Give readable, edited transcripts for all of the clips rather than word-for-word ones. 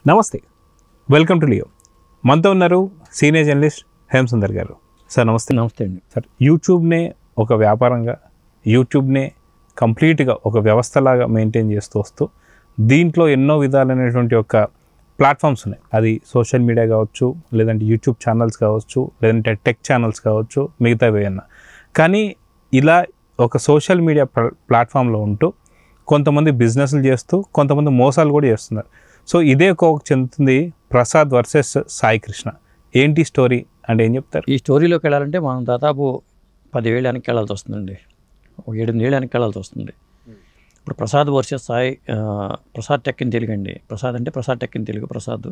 నమస్తే, welcome to Leo. మనతో ఉన్నారు సీనియర్ జర్నలిస్ట్ హేమసుందర్ గారు. సార్ నమస్తే. నమస్తే అండి. సార్, యూట్యూబ్నే ఒక వ్యాపారంగా, యూట్యూబ్నే కంప్లీట్గా ఒక వ్యవస్థలాగా మెయింటైన్ చేస్తూ వస్తూ దీంట్లో ఎన్నో విధాలైనటువంటి ఒక ప్లాట్ఫామ్స్ ఉన్నాయి. అది సోషల్ మీడియా కావచ్చు, లేదంటే యూట్యూబ్ ఛానల్స్ కావచ్చు, లేదంటే టెక్ ఛానల్స్ కావచ్చు, మిగతావి అన్నా. కానీ ఇలా ఒక సోషల్ మీడియా ప్లాట్ఫామ్లో ఉంటూ కొంతమంది బిజినెస్లు చేస్తూ కొంతమంది మోసాలు కూడా చేస్తున్నారు. సో ఇదే ఒక చెందుతుంది ప్రసాద్ వర్సెస్ సాయి కృష్ణ. ఏంటి స్టోరీ అంటే ఏం చెప్తారు? ఈ స్టోరీలోకి వెళ్ళాలంటే మనం దాదాపు 10 ఏళ్ళ వెనక్కి వెళ్ళాల్సి వస్తుందండి. ఒక 8 ఏళ్ళ వెనక్కి వెళ్ళాల్సి వస్తుంది. ఇప్పుడు Prasad versus Sai, Prasad tech in Telugu అండి. ప్రసాద్ అంటే ప్రసాద్ టెక్ ఇన్ తెలుగు ప్రసాద్,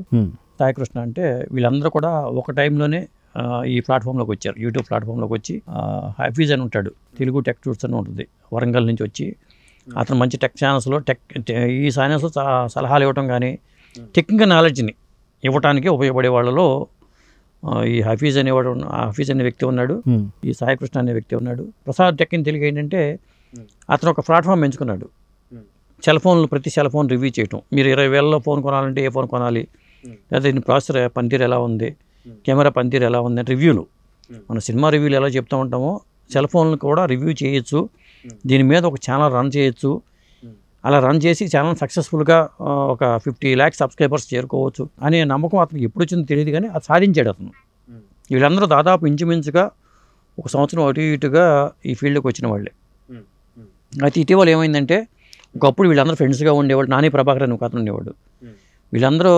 సాయి కృష్ణ అంటే వీళ్ళందరూ కూడా ఒక టైంలోనే ఈ ప్లాట్ఫామ్లోకి వచ్చారు. యూట్యూబ్ ప్లాట్ఫామ్లోకి వచ్చి హఫీజ్ అని ఉంటాడు, తెలుగు టెక్ టూర్స్ అని ఉంటుంది, వరంగల్ నుంచి వచ్చి అతను మంచి టెక్ ఛానల్స్లో ఈ ఛానల్స్లో సలహాలు ఇవ్వటం కానీ టెక్నికల్ నాలెడ్జ్ని ఇవ్వటానికి ఉపయోగపడే వాళ్ళలో ఈ హఫీజ్ అనే వ్యక్తి ఉన్నాడు, ఈ సాయి కృష్ణ అనే వ్యక్తి ఉన్నాడు. ప్రసాద్ టెక్ ఇన్ తెలుగు ఏంటంటే అతను ఒక ప్లాట్ఫామ్ ఎంచుకున్నాడు. ప్రతి సెల్ ఫోన్ రివ్యూ చేయటం. మీరు 20,000లో ఫోన్ కొనాలంటే ఏ ఫోన్ కొనాలి, లేదా దీని ప్రాసెసర్ పనితీరు ఎలా ఉంది, కెమెరా పనితీరు ఎలా ఉంది అంటే రివ్యూలు. మన సినిమా రివ్యూలు ఎలా చెప్తూ ఉంటామో సెల్ ఫోన్లు కూడా రివ్యూ చేయొచ్చు. దీని మీద ఒక ఛానల్ రన్ చేయొచ్చు. అలా రన్ చేసి ఛానల్ సక్సెస్ఫుల్గా ఒక 50 lakhs సబ్స్క్రైబర్స్ చేరుకోవచ్చు అనే నమ్మకం అతనికి ఎప్పుడు వచ్చిందో తెలియదు, కానీ అది సాధించాడు అతను. వీళ్ళందరూ దాదాపు ఇంచుమించుగా 1 సంవత్సరం అటు ఇటుగా ఈ ఫీల్డ్కి వచ్చిన వాళ్ళే. అయితే ఇటీవల ఏమైందంటే, ఒకప్పుడు వీళ్ళందరూ ఫ్రెండ్స్గా ఉండేవాళ్ళు. నాని ప్రభాకర్ అని ఒక అతను ఉండేవాడు. వీళ్ళందరూ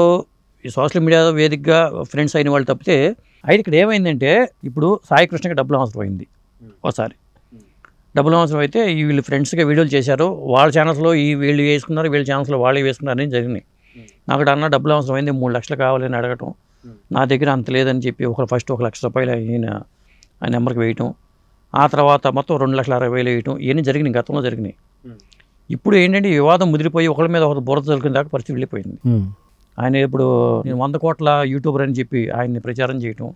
ఈ సోషల్ మీడియా వేదికగా ఫ్రెండ్స్ అయిన వాళ్ళు తప్పితే, అయితే ఇక్కడ ఏమైందంటే, ఇప్పుడు సాయి కృష్ణకి డబ్బులు అవసరం అయింది. ఒకసారి డబ్బులు అవసరం అయితే వీళ్ళు ఫ్రెండ్స్గా వీడియోలు చేశారు. వాళ్ళ ఛానల్స్లో వీళ్ళు వేసుకున్నారు, వీళ్ళ ఛానల్స్లో వాళ్ళు వేసుకున్నారు అనేది జరిగినాయి. నాకు అన్న డబ్బులు అవసరం అయింది, 3 లక్షలు కావాలని అడగటం, నా దగ్గర అంత లేదని చెప్పి ఫస్ట్ 1 లక్ష రూపాయలు ఆయన నెంబర్కి వేయటం, ఆ తర్వాత మొత్తం 2,60,000 వేయటం, ఇవన్నీ జరిగినాయి, గతంలో జరిగినాయి. ఇప్పుడు ఏంటంటే వివాదం ముదిరిపోయి ఒకరి మీద ఒకరు బురద తొలికిన దాకా పరిస్థితి వెళ్ళిపోయింది. ఆయన ఇప్పుడు నేను 100 కోట్ల యూట్యూబర్ అని చెప్పి ఆయన్ని ప్రచారం చేయటం,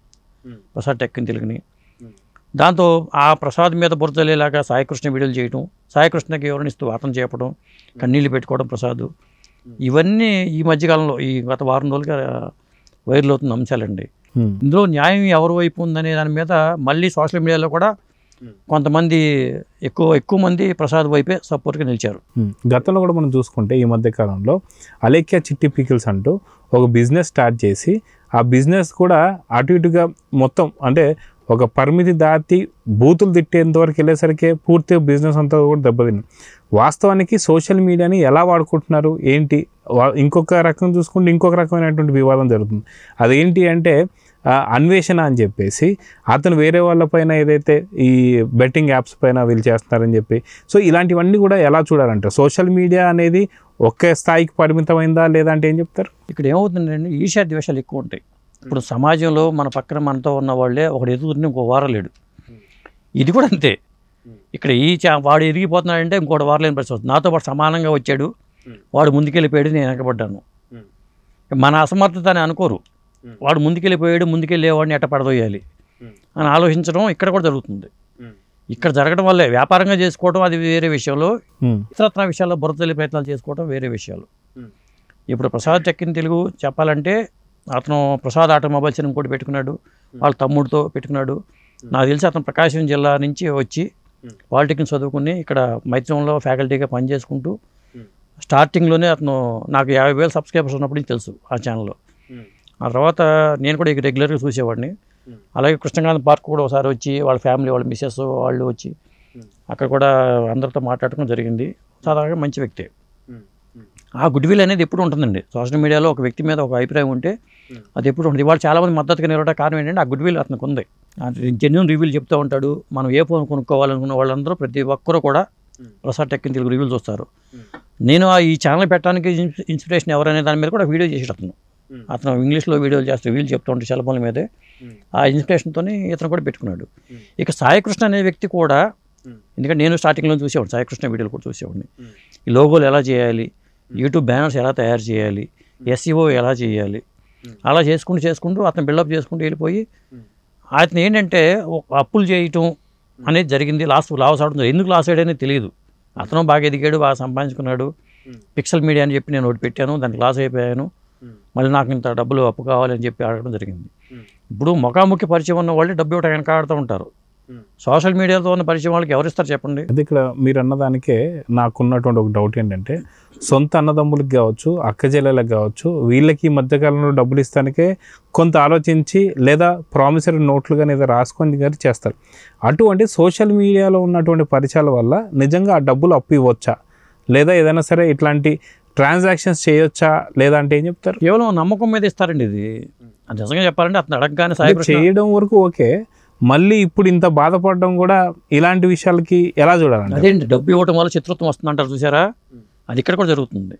ప్రసాద్ టెక్ ఇన్ తెలుగుని. దాంతో ఆ ప్రసాద్ మీద బురదలేలాగా సాయి కృష్ణ వీడియోలు చేయటం, సాయి కృష్ణకి ఎవరిని ఇస్తూ అతను చెప్పడం, కన్నీళ్ళు పెట్టుకోవడం ప్రసాద్. ఇవన్నీ ఈ మధ్యకాలంలో ఈ గత వారం రోజులుగా వైరల్ అవుతున్న అంశాలండి. ఇందులో న్యాయం ఎవరి వైపు ఉందనే దాని మీద మళ్ళీ సోషల్ మీడియాలో కూడా కొంతమంది ఎక్కువ మంది ప్రసాద్ వైపే సపోర్ట్గా నిలిచారు. గతంలో కూడా మనం చూసుకుంటే ఈ మధ్య కాలంలో అలేఖ్య చిట్టి పికిల్స్ అంటూ ఒక బిజినెస్ స్టార్ట్ చేసి ఆ బిజినెస్ కూడా అటు ఇటుగా మొత్తం అంటే ఒక పరిమితి దాటి బూతులు తిట్టేంత వరకు వెళ్ళేసరికి పూర్తిగా బిజినెస్ అంతా కూడా దెబ్బతింది. వాస్తవానికి సోషల్ మీడియాని ఎలా వాడుకుంటున్నారు ఏంటి, ఇంకొక రకం చూసుకుంటే ఇంకొక రకమైనటువంటి వివాదం జరుగుతుంది. అదేంటి అంటే అన్వేషణ అని చెప్పేసి అతను వేరే వాళ్ళపైన ఏదైతే ఈ బెట్టింగ్ యాప్స్ పైన వీళ్ళు చేస్తున్నారని చెప్పి. సో ఇలాంటివన్నీ కూడా ఎలా చూడాలంటే సోషల్ మీడియా అనేది ఒకే స్థాయికి పరిమితమైందా లేదా అంటే ఏం చెప్తారు? ఇక్కడ ఏమవుతుందంటే ఈర్ష్య ద్వేషాలు ఎక్కువ ఉంటాయి. ఇప్పుడు సమాజంలో మన పక్కన మనతో ఉన్న వాళ్ళే ఒకడు ఎదుగుతుంటే ఇంకో వారలేడు. ఇది కూడా అంతే. ఇక్కడ వాడు ఎదిగిపోతున్నాడంటే ఇంకోటి వారలేని పరిస్థితి. నాతో పాటు సమానంగా వచ్చాడు, వాడు ముందుకెళ్ళిపోయాడు, నేను వెనకబడ్డాను. మన అసమర్థత అని అనుకోరు. వాడు ముందుకెళ్ళిపోయాడు, ముందుకెళ్ళేవాడిని ఎట్ట పడదోయాలి అని ఆలోచించడం ఇక్కడ కూడా జరుగుతుంది. ఇక్కడ జరగడం వల్లే వ్యాపారంగా చేసుకోవడం అది వేరే విషయంలో, ఇతరత్ర విషయాల్లో బురదలి ప్రయత్నాలు చేసుకోవడం వేరే విషయాలు. ఇప్పుడు ప్రసాద్ టెక్ ఇన్ తెలుగు చెప్పాలంటే అతను ప్రసాద్ ఆటోమొబైల్స్ అని ఇంకోటి పెట్టుకున్నాడు, వాళ్ళ తమ్ముడితో పెట్టుకున్నాడు. నాకు తెలిసి అతను ప్రకాశం జిల్లా నుంచి వచ్చి పాలిటెక్నిక్ చదువుకుని ఇక్కడ మైత్రంలో ఫ్యాకల్టీగా పనిచేసుకుంటూ స్టార్టింగ్లోనే అతను నాకు 50,000 సబ్స్క్రైబర్స్ ఉన్నప్పుడు తెలుసు ఆ ఛానల్లో. ఆ తర్వాత నేను కూడా ఇక రెగ్యులర్గా చూసేవాడిని. అలాగే కృష్ణకాంత్ పార్క్ కూడా ఒకసారి వచ్చి వాళ్ళ ఫ్యామిలీ, వాళ్ళ మిస్సెస్ వాళ్ళు వచ్చి అక్కడ కూడా అందరితో మాట్లాడటం జరిగింది. సాధారణంగా మంచి వ్యక్తి. ఆ గుడ్ విల్ అనేది ఎప్పుడు ఉంటుందండి. సోషల్ మీడియాలో ఒక వ్యక్తి మీద ఒక అభిప్రాయం ఉంటే అది ఎప్పుడు ఉంటుంది. ఇవాళ చాలామంది మద్దతుగా నిలవడానికి కారణం ఏంటంటే ఆ గుడ్ విల్ అతనికి ఉంది. జెన్యూన్ రివ్యూలు చెప్తూ ఉంటాడు. మనం ఏ ఫోన్ కొనుక్కోవాలనుకున్న వాళ్ళందరూ ప్రతి ఒక్కరూ కూడా ప్రసాద్ టెక్ ఇన్ తెలుగు రివ్యూలు చూస్తారు. నేను ఈ ఛానల్ పెట్టడానికి ఇన్స్పిరేషన్ ఎవరనే దాని మీద కూడా వీడియో చేసేట అతను ఇంగ్లీష్లో వీడియోలు చేస్తే రివ్యూలు చెప్తూ ఉంటే సెల్ ఫోన్ల మీదే ఆ ఇన్స్పిరేషన్తో ఇతను కూడా పెట్టుకున్నాడు. ఇక సాయి కృష్ణ అనే వ్యక్తి కూడా, ఎందుకంటే నేను స్టార్టింగ్లో చూసేవాడు, సాయి కృష్ణ వీడియోలు కూడా చూసేవాడిని. ఈ లోగోలు ఎలా చేయాలి, యూట్యూబ్ బ్యానర్స్ ఎలా తయారు చేయాలి, SEO ఎలా చేయాలి, అలా చేసుకుంటూ అతను బిల్డప్ చేసుకుంటూ వెళ్ళిపోయి అతను ఏంటంటే అప్పులు చేయటం అనేది జరిగింది. లాస్ అవడం, ఎందుకు లాస్ అయ్యాడనేది తెలియదు. అతను బాగా ఎదిగాడు, బాగా సంపాదించుకున్నాడు. పిక్సెల్ మీడియా అని చెప్పి నేను ఒకటి పెట్టాను, దానికి లాస్ అయిపోయాను. మళ్ళీ నాకు ఇంత డబ్బులు అప్పు కావాలని చెప్పి అడగడం జరిగింది. ఇప్పుడు ముఖాముఖి పరిచయం ఉన్న వాళ్ళు డబ్బు ఇవ్వడం వెనకాడుతూ ఉంటారు. సోషల్ మీడియాతో ఉన్న పరిచయం వాళ్ళకి ఎవరిస్తారు చెప్పండి? అది ఇక్కడ మీరు అన్నదానికే నాకున్నటువంటి ఒక డౌట్ ఏంటంటే, సొంత అన్నదమ్ములకు కావచ్చు, అక్క చెల్లెలకు కావచ్చు, వీళ్ళకి ఈ మధ్యకాలంలో డబ్బులు ఇస్తానికే కొంత ఆలోచించి లేదా ప్రామిసరీ నోట్లు కానీ ఏదో రాసుకొని కానీ చేస్తారు. అటువంటి సోషల్ మీడియాలో ఉన్నటువంటి పరిచయాల వల్ల నిజంగా ఆ డబ్బులు అప్పు ఇవ్వచ్చా, లేదా ఏదైనా సరే ఇట్లాంటి ట్రాన్సాక్షన్స్ చేయొచ్చా, లేదా అంటే ఏం చెప్తారు? కేవలం నమ్మకం మీద ఇస్తారండి ఇది. అది నిజంగా చెప్పాలంటే అతను అడగగానే సాయి చేయడం వరకు ఓకే, మళ్ళీ ఇప్పుడు ఇంత బాధపడడం కూడా ఇలాంటి విషయాలకి ఎలా చూడాలండి? అదేంటి, డబ్బు ఇవ్వడం వల్ల శత్రుత్వం వస్తుందంటారు చూసారా, అది ఇక్కడ కూడా జరుగుతుంది.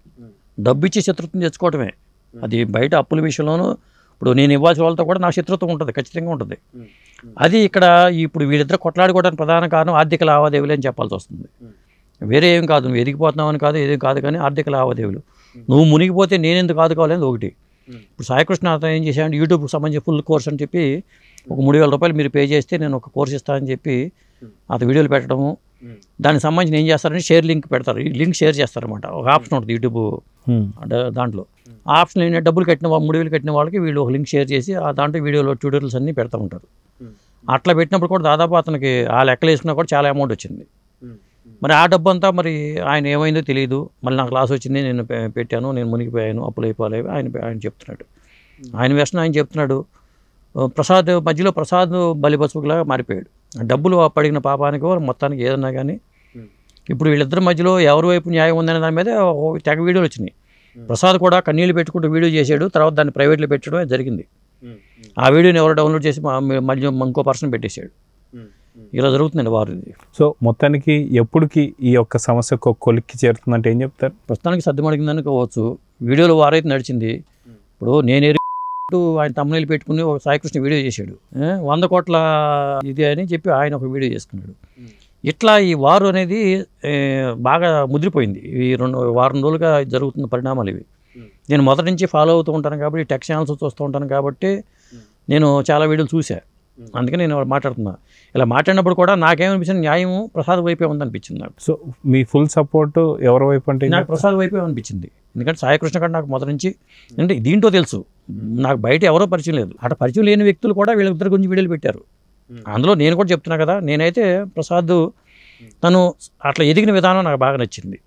డబ్బు ఇచ్చి శత్రుత్వం తెచ్చుకోవటమే. అది బయట అప్పుల విషయంలోనూ ఇప్పుడు నేను ఇవ్వాల్సిన వాళ్ళతో కూడా నా శత్రుత్వం ఉంటుంది, ఖచ్చితంగా ఉంటుంది. అది ఇక్కడ ఇప్పుడు వీళ్ళిద్దరు కొట్లాడుకోవడానికి ప్రధాన కారణం ఆర్థిక లావాదేవీలు అని చెప్పాల్సి వస్తుంది. వేరే ఏం కాదు, నువ్వు ఎదిగిపోతున్నావని కాదు, ఏదేం కాదు, కానీ ఆర్థిక లావాదేవీలు. నువ్వు మునిగిపోతే నేనెందుకు ఆదుకోవాలని ఒకటి. ఇప్పుడు సాయికృష్ణ అతను ఏం చేశాడు, యూట్యూబ్కి సంబంధించి ఫుల్ కోర్స్ అని చెప్పి ఒక 3,000 రూపాయలు మీరు పే చేస్తే నేను ఒక కోర్స్ ఇస్తానని చెప్పి అతను వీడియోలు పెట్టడము, దానికి సంబంధించి ఏం చేస్తారంటే షేర్ లింక్ పెడతారు, ఈ లింక్ షేర్ చేస్తారన్నమాట. ఒక ఆప్షన్ ఉంటుంది యూట్యూబ్ దాంట్లో. ఆ ఆప్షన్ ఏంటంటే డబ్బులు కట్టిన 3,000 కట్టిన వాళ్ళకి వీళ్ళు ఒక లింక్ షేర్ చేసి ఆ దాంట్లో వీడియోలో ట్యూటోరియల్స్ అన్నీ పెడతా ఉంటారు. అట్లా పెట్టినప్పుడు కూడా దాదాపు అతనికి ఆ లెక్కలు వేసుకున్నా కూడా చాలా అమౌంట్ వచ్చింది. మరి ఆ డబ్బు అంతా మరి ఆయన ఏమైందో తెలియదు. మళ్ళీ నాకు లాస్ వచ్చింది, నేను పెట్టాను, నేను మునిగిపోయాను, అప్పులు అయిపోలేవు ఆయన చెప్తున్నాడు. ఆయన వ్యసనం ఆయన చెప్తున్నాడు. మధ్యలో ప్రసాద్ బలిపశువులాగా మారిపోయాడు. డబ్బులు పడిన పాపానికి మొత్తానికి ఏదన్నా కానీ ఇప్పుడు వీళ్ళిద్దరి మధ్యలో ఎవరి వైపు న్యాయం ఉందనే దాని మీద తెగ వీడియోలు వచ్చినాయి. ప్రసాద్ కూడా కన్నీళ్ళు పెట్టుకుంటూ వీడియో చేశాడు, తర్వాత దాన్ని ప్రైవేట్లో పెట్టడం జరిగింది. ఆ వీడియోని ఎవరు డౌన్లోడ్ చేసి మళ్ళీ ఇంకో పర్సన్ పెట్టేశాడు. ఇలా జరుగుతుందండి వారు. సో మొత్తానికి ఎప్పటికి ఈ యొక్క సమస్యకు కొలిక్కి చేరుతుందంటే ఏం చెప్తారు? ప్రస్తుతానికి సర్దుమడిగిందని కావచ్చు. వీడియోలో వారైతే నడిచింది. ఇప్పుడు నేను ఆయన తమ్ముళ్ళు పెట్టుకుని ఒక సాయికృష్ణ వీడియో చేశాడు, 100 కోట్ల ఇది అని చెప్పి ఆయన ఒక వీడియో చేసుకున్నాడు. ఇట్లా ఈ వారు అనేది బాగా ముదిరిపోయింది. ఈ వారం రోజులుగా జరుగుతున్న పరిణామాలు ఇవి. నేను మొదటి నుంచి ఫాలో అవుతూ ఉంటాను కాబట్టి, టెక్ ఛానల్స్ చూస్తూ ఉంటాను కాబట్టి నేను చాలా వీడియోలు చూశాను. అందుకని నేను మాట్లాడుతున్నా. ఇలా మాట్లాడినప్పుడు కూడా నాకేమనిపించింది, న్యాయం ప్రసాద్ వైపే ఉందనిపించింది నాకు. సో మీ ఫుల్ సపోర్ట్ ఎవరి వైపు అంటే? నాకు ప్రసాద్ వైపే అనిపించింది. ఎందుకంటే సాయికృష్ణ గారు నాకు మొదటి నుంచి అంటే దీంట్లో తెలుసు, నాకు బయట ఎవరో పరిచయం లేదు. అక్కడ పరిచయం లేని వ్యక్తులు కూడా వీళ్ళిద్దరి గురించి వీడియోలు పెట్టారు. అందులో నేను కూడా చెప్తున్నా కదా, నేనైతే ప్రసాద్ తను అట్లా ఎదిగిన విధానం నాకు బాగా నచ్చింది.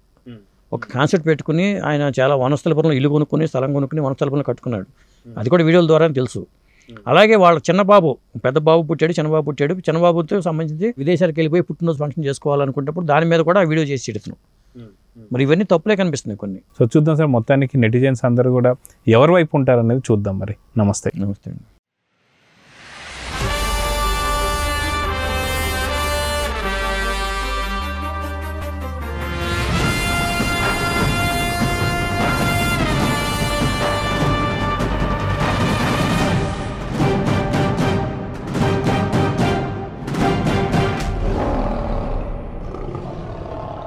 ఒక కాన్సెప్ట్ పెట్టుకుని ఆయన చాలా వనస్థలపురంలో ఇల్లు కొనుక్కుని, స్థలం కొనుక్కుని వనస్థలపురంలో కట్టుకున్నాడు. అది కూడా వీడియోల ద్వారా తెలుసు. అలాగే వాళ్ళ చిన్నబాబు, పెద్ద బాబు పుట్టాడు, చిన్నబాబు పుట్టాడు. చిన్నబాబుతో సంబంధించి విదేశాలకు వెళ్ళిపోయి పుట్టినరోజు ఫంక్షన్ చేసుకోవాలనుకున్నప్పుడు దాని మీద కూడా వీడియో చేసి ఇడుతున్నాం. మరి ఇవన్నీ తప్పులే కనిపిస్తున్నాయి కొన్ని. సో చూద్దాం సార్, మొత్తానికి నెటిజన్స్ అందరూ కూడా ఎవరి వైపు ఉంటారనేది చూద్దాం. మరి నమస్తే. నమస్తే అండి.